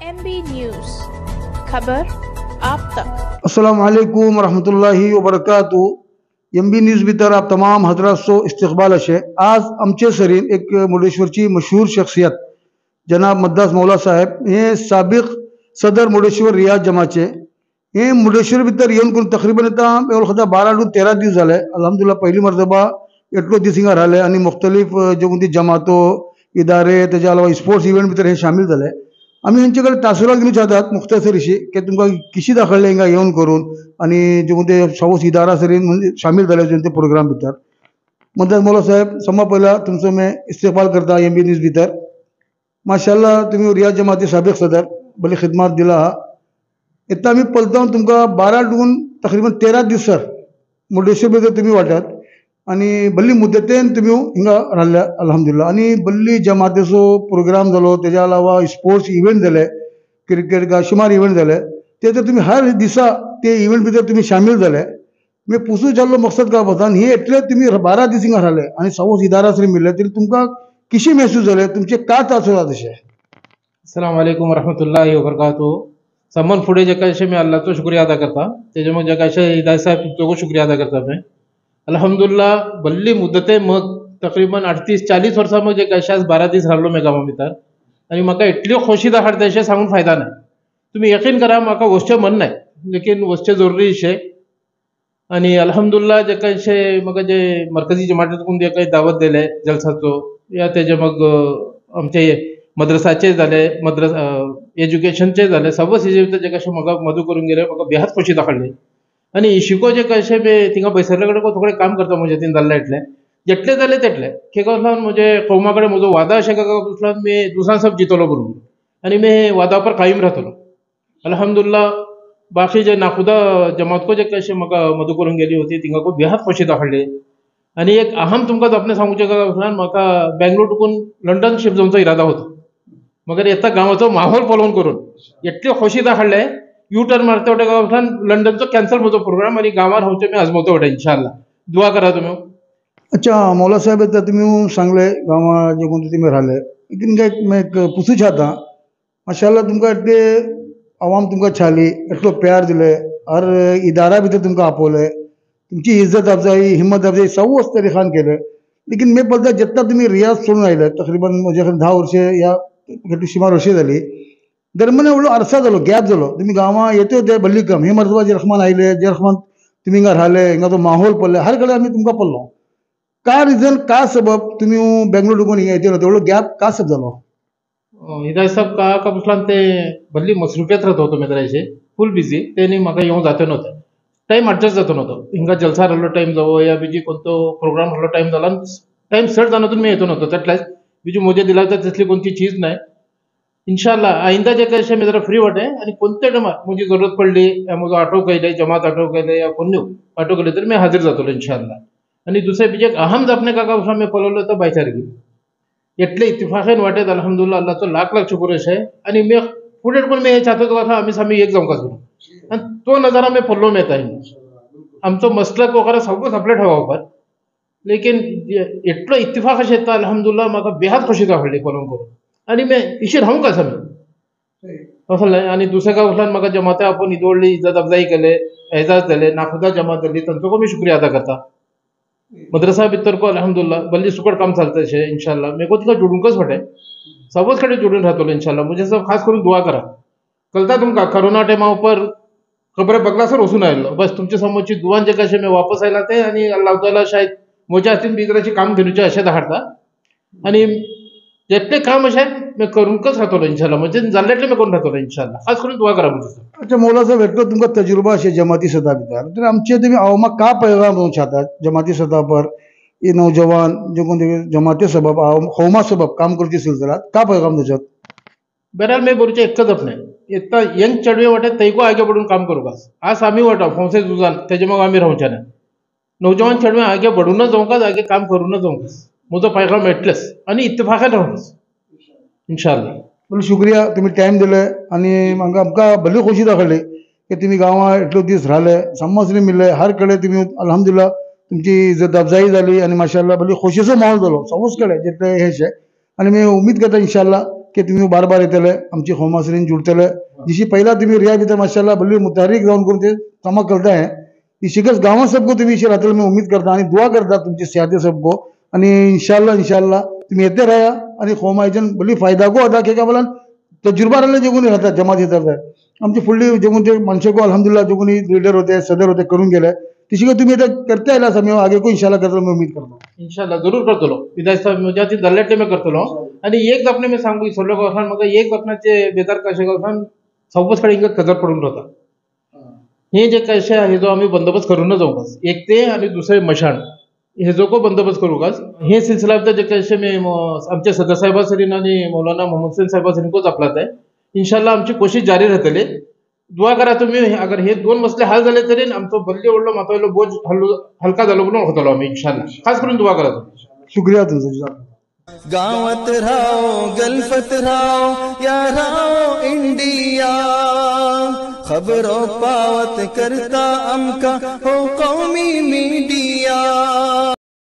MB news, खबर आप तक। अस्सलामु अलैकुम रहमतुल्लाहि व बरकातुहू। MB न्यूज़ भितर आप तमाम हजरातचो इस्तकबाल अशे। आज आमचे सरीन एक मुर्डेश्वरची मशहूर शख्सियत जनाब मद्दास मौला साहेब हे साबिक सदर मुर्डेश्वर रियाज जमाचे हे मुर्डेश्वर भितर येवन करून तकरीबन आता खदा 12 टू 13 दीस जाले। अल्हम्दुलिल्लाह पहली मरतबा एटलो दीस हिंगा राहिले आणि मुख्तलिफ ज्यो कोणती जमातो इदारे तेजे अलावा स्पोर्ट्स इवेंट भितर हे शामील जाले। आमी हेंचे कडेन तासुरात घेवंक चाहतात मुख्तसर अशी की तुमकां किशी दाखयले हिंगा येवन करून आणि जे कोणते शावूस इदारा सरीन म्हणजे शामील जाले ते प्रोग्राम भितर। मद्दास मौला साहेब समा पहिला तुमचो मैं इस्तकबाल करता MB न्यूज भितर। माशाल्लाह तुम्ही रियाज जमाती साबिक सदर बरी खिदमत दिला हा। इतना आमी पळता तुमकां 12 टून तकरीबन 13 दीस सर मुर्डेश्वर भितर तुम्ही वाटात आणि बल्ली मुद्दतेन तुम्ही हिंगा राहिल्या अल्हम्दुलिल्लाह। आणि बल्ली जमातीचो प्रोग्राम जालो तेज्या अलावा स्पोर्ट्स इवेंट जाले क्रिकेट का शुमार इवेंट जाले ते तर तुम्ही हर दिसा ते इवेंट भितर तुम्ही शामील जाले। मी पुसू जाल्लो मकसद काय होता ही एटले तुम्ही 12 दीस हिंगा राहिले आणि सवोस इदारा सरी मिळले तरी तुमकां किशी महसूस जाले तुमचे का तासुरात अशे? अस्सलाम वालेकुम वरहमतुल्लाहि वबरकातुहू। समन फुडे जे काय मैं अल्लाहचो शुक्रिया अदा करता तेजे मग जे काय हिदायत साहेब तुमचो शुक्रिया अदा करता मैं अल्हम्दुलिल्लाह। बल्ली मुद्दते मग तकरीबन 38-40 वर्सां मग जे काय आज 12 दीस राहिलो मैं गांवा भितर आणि म्हाका इतल्यो खोशी दाखयता अशें सांगून फायदा ना। तुम्ही यकीन करा म्हाका वचचें मन नाय लेकिन वचचें जरुरी शे। आणि अल्हम्दुलिल्लाह जे काय म्हाका जे मरकजी जमातीतून जे काही दावत दिले जलसाचो या तेजे मग आमचे मद्रसाचे जाले एज्युकेशनचे जाले सबस हेजे भितर जे काय म्हाका मदत करून गेले म्हाका बेहद खोशी दाखयली। आणि इशिको जे काय मैं थिंगा बैसरले कडेन थोडे काम करता म्हजे तीन जाल्ले इतले जेटले जाले तेटले खेगांतल्यान म्हजे कौमा कडेन म्हजो वादा अशें गांवांतल्यान मी दुसरा सब जितलो बरोबर आणि मी वादा पर कायम राहतलो अल्हम्दुलिल्लाह। बाकी जे नाखुदा जमात को जे काय म्हाका मदत करून गेली होती तिंगा खूब बेहद खोशी दाखयली। आणि एक अहम तुमकां आपणे सांगूचे गांवांतल्यान म्हाका बेंगलोर लंडन शिफ्ट जावचो इरादा होता मगर येता गांवाचो माहोल पळोवन करून इतली खोशी दाखयले यू टर्न मारता वटे गांवांतल्यान लंडनचो कॅन्सल म्हजो प्रोग्राम आणि गांवांत रावचें मी आजमावता वटे इंशाअल्लाह। दुआ करा तुम्ही। अच्छा मौला साहेब आता तुम्ही सांगले गांवा जे कोणते तुम्ही राहिले लेकिन काय मैं पुसू चाहता माशाल्लाह तुमकां इतले आवाम तुमकां छाली इतलो प्यार दिले हर इदारा भितर तुमकां आपवले तुमची इज्जत अफजाई हिम्मत अफजाई सवोस तरीखान केले। लेकिन मैं पळता जेन्ना तुम्ही रियाज सोडून आयले तकरीबन म्हजे 10 वर्षे या सुमार वर्षे जाली दरम्यान एवढो अरसा जालो गॅप जालो तुम्ही गांवां येते होते बल्ली कम हे मरतबा जे रहमान आयले जे रहमान तुम्ही हिंगा राहिले हिंगा तो माहोल पडले हर कडेन आमी तुमकां पडलो का रिजन का सबब तुम्ही बेंगलोर टुकून हिंगा येते होते एवढो गॅप का सब जालो? हिदायत साहब का पुसलान ते बल्ली मसरूफियत रहता होतो मेरे से फुल बिजी तेनी म्हाका येवंक जाते नव्हते टाइम एडजस्ट जातो नव्हतो हिंगा जलसा राहिलो टाइम जावो या बीजी कोणतो प्रोग्राम राहिलो टाइम जाला टाइम सेट जाण्यातून मी येतो नव्हतो त्यातल्याच बीजी मुझे दिला तर तसली कोणती चीज नाही इंशाअल्लाह। आइंदा जे काय मी जरा फ्री वाटे आणि कोणत्या टायमार मुझी जरूरत पडली या म्हजो ऑटो केले जमात ऑटो केले या कोणी ऑटो केले तर मी हाजीर जातलो इंशाअल्लाह। आणि दुसरे बीजे अहम जपने का काम मी पळवलं तर बायचारगी इतले इत्तिफाकेन वाटेत अल्हम्दुलिल्लाह अल्लाहचो लाख लाख शुक्र अशे। आणि मी फुडें पण मी हे चाहतो आता आमी सामी एक जावंक आसलो आणि तो नजारा मी पडलो मेता आमचो मसलक वगैरे सगळं सपरेट ठेवप लेकिन इतलो इत्तिफाक अशें येता अल्हम्दुलिल्लाह म्हाका बेहद खोशी दाखयली पळोवन करून आणि मी इशे रावंक आसा मी असले। आणि दुसऱ्या गांवांतल्यान म्हाका जमाते आपोवन इदवडली इज्जत अफजाई केले एजाज दिले नाखुदा जमात दिली तांचो मी शुक्रिया अदा करता। मद्रसा भितर को अल्हम्दुलिल्लाह बल्ली सुकट काम चलता है इंशाअल्लाह मेरे को तिका जुड़ूंकच पड़े सबच कडेन जुड़ून राहतलो इंशाअल्लाह। मुझे सब खास करून दुआ करा कळता तुमकां कोरोना टाइमा उपर खबरे बगलासर वचून आयल्लो बस तुमचे समोरची दुआन जे कशें मैं वापस आयला ते आणि अल्लाह ताला शायद म्हज्या हातीन बिगराची काम घेवचे अशें दाखयता आणि जेतले काम अशें मैं करूंकच राहतलो इंशाअल्लाह म्हणजे जाल्लेटले मैं करून राहतलो इंशाअल्लाह। खास करून दुआ करा मुझे। अच्छा मौला साहब इतलो तुमकां तजुर्बा अशें जमाती सतह भितर तर आमचे तुमी अवामाक का पैगाम दिवंक चाहतात जमाती सतह पर ये नौजवान जो कोण जमाती सबब कौमा सबब काम करची सिलसिलात का पैगाम दिवचत? बहरहाल मैं बोलचे एकच अपने इतना यंग चढ़वे वाटे तैको आगे बढ़ून काम करूँ बस आज आमी वाटा फौसे जुजान तेजे मग आमी रावचे ना नौजवान चढ़वे आगे बढ़ूनच जावंकच आगे काम करूनच जावंकच म्हजो पैगाम एटलेच आणि इत्तिफाकान रावंकच इंशाअल्लाह। बरें शुक्रिया तुम्ही टाइम दिले आणि म्हाका आमकां बरी खोशी दाखयली की तुम्ही गांवां इतलो दीस राहिले समजले मिळले हर कडेन तुम्ही अल्हम्दुलिल्लाह तुमची इज्जत अफजाई जाली आणि माशाअल्लाह बरी खोशेचो माहोल जालो सगळेच कडेन जितले हे शे आणि मी उमेद करता इंशाअल्लाह की तुम्ही बार बार येतले आमची होमासरीन जुळतले जिशी पहिला तुम्ही रिया भितर माशाल्लाह बल्ली मुतारिक जाऊन करून ते चमक करताय ही शिकस गांव सबको तुम्ही इशे राहतले मी उम्मीद करता आणि दुआ करता तुमची सेहत सबको आणि इंशाल्लाह तुम्ही येते राहा आणि होमायजन बल्ली फायदा को अदा के का बोला तजुर्बा राहिले जगून राहतात जमात येतात आमची फुडली जगून ते माणसं को अल्हम्दुलिल्लाह जगून लीडर होते सदर होते करून गेले तिशी का तुम्ही करते आला समय आगे को इंशाल्लाह करतो मी उम्मीद करतो इंशाल्लाह जरूर करतलो विदाय साहेब म्हणजे ती दल्लेटे मी करतलो आणि एक बातमी मी सांगू सोलो का मग एक बातम्याचे बेदार कशे का सव्वस कडे इंग कजर पडून राहता हे जे कशे आहे जो आम्ही बंदोबस्त करूनच जाऊ बस एक ते आणि दुसरे मशाण हे जो को बंदोबस्त करू का हे सिलसिला जे कशे मी आमचे सदर साहेबासरीन आणि मौलाना मोहम्मद हुसैन साहेबासरीन कोच आपलात आहे इंशाल्लाह आमची कोशिश जारी राहतली दुआ करा तुम्ही अगर हे दोन मसले हल झाले तरी आमचं बल्ली ओढलो मातावलो बोज हलका झालो म्हणून होतलो आम्ही इंशाल्लाह खास करून दुआ करा तुम्ही शुक्रिया तुमचा गावत राहो गल्फत राहो या राहो इंडिया खबरों पावत करता अमका हो कौमी